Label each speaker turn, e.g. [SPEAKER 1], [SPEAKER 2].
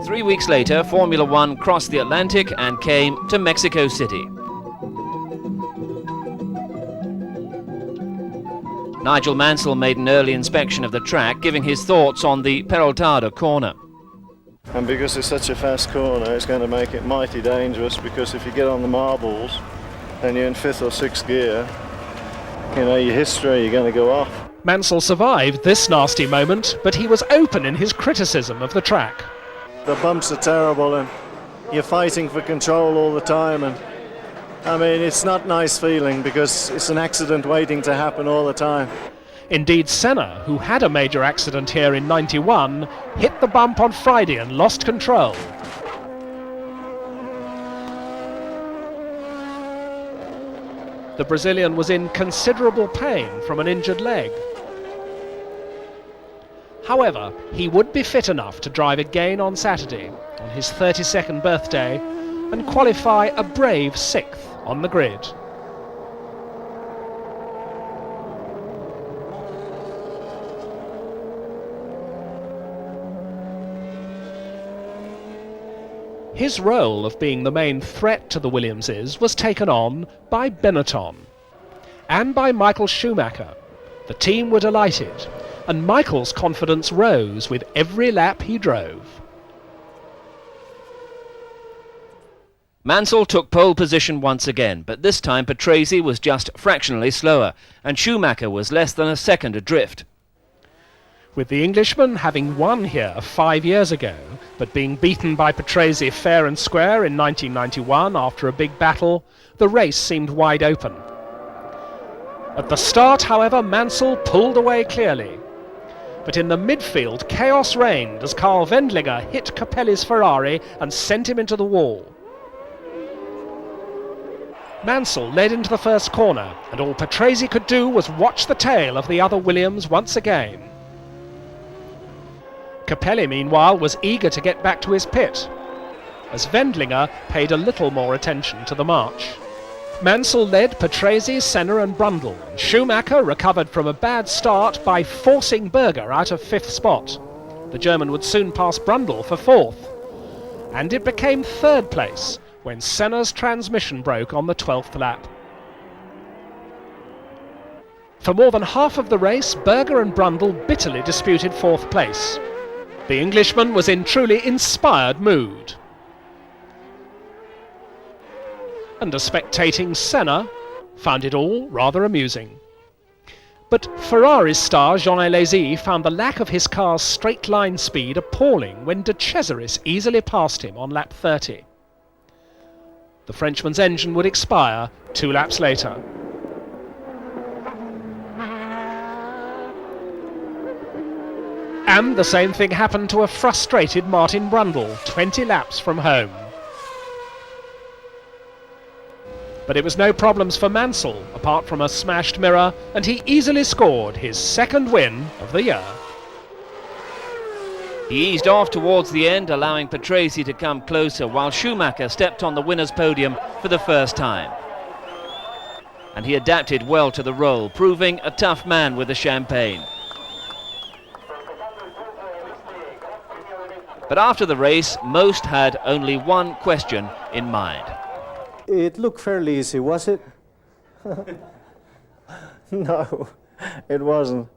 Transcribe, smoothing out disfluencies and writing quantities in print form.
[SPEAKER 1] 3 weeks later, Formula One crossed the Atlantic and came to Mexico City. Nigel Mansell made an early inspection of the track, giving his thoughts on the Peraltada corner.
[SPEAKER 2] And because it's such a fast corner, it's going to make it mighty dangerous, because if you get on the marbles and you're in 5th or 6th gear, you know, your history, you're going to go off.
[SPEAKER 3] Mansell survived this nasty moment, but he was open in his criticism of the track.
[SPEAKER 2] The bumps are terrible and you're fighting for control all the time, and I mean, it's not a nice feeling because it's an accident waiting to happen all the time.
[SPEAKER 3] Indeed, Senna, who had a major accident here in '91, hit the bump on Friday and lost control. The Brazilian was in considerable pain from an injured leg. However, he would be fit enough to drive again on Saturday, on his 32nd birthday, and qualify a brave 6th on the grid. His role of being the main threat to the Williamses was taken on by Benetton and by Michael Schumacher. The team were delighted, and Michael's confidence rose with every lap he drove.
[SPEAKER 1] Mansell took pole position once again, but this time Patrese was just fractionally slower, and Schumacher was less than a second adrift.
[SPEAKER 3] With the Englishman having won here 5 years ago, but being beaten by Patrese fair and square in 1991 after a big battle, the race seemed wide open. At the start, however, Mansell pulled away clearly. But in the midfield, chaos reigned as Karl Wendlinger hit Capelli's Ferrari and sent him into the wall. Mansell led into the first corner, and all Patrese could do was watch the tail of the other Williams once again. Capelli, meanwhile, was eager to get back to his pit, as Wendlinger paid a little more attention to the march. Mansell led Patrese, Senna and Brundle, and Schumacher recovered from a bad start by forcing Berger out of 5th spot. The German would soon pass Brundle for 4th, and it became 3rd place when Senna's transmission broke on the 12th lap. For more than half of the race, Berger and Brundle bitterly disputed 4th place. The Englishman was in truly inspired mood. And a spectating Senna found it all rather amusing. But Ferrari's star Jean Alesi found the lack of his car's straight-line speed appalling when De Cesaris easily passed him on lap 30. The Frenchman's engine would expire 2 laps later. And the same thing happened to a frustrated Martin Brundle 20 laps from home. But it was no problems for Mansell, apart from a smashed mirror, and he easily scored his 2nd win of the year.
[SPEAKER 1] He eased off towards the end, allowing Patrese to come closer, while Schumacher stepped on the winner's podium for the first time. And he adapted well to the role, proving a tough man with the champagne. But after the race, most had only one question in mind.
[SPEAKER 4] It looked fairly easy, was it?
[SPEAKER 2] No, it wasn't.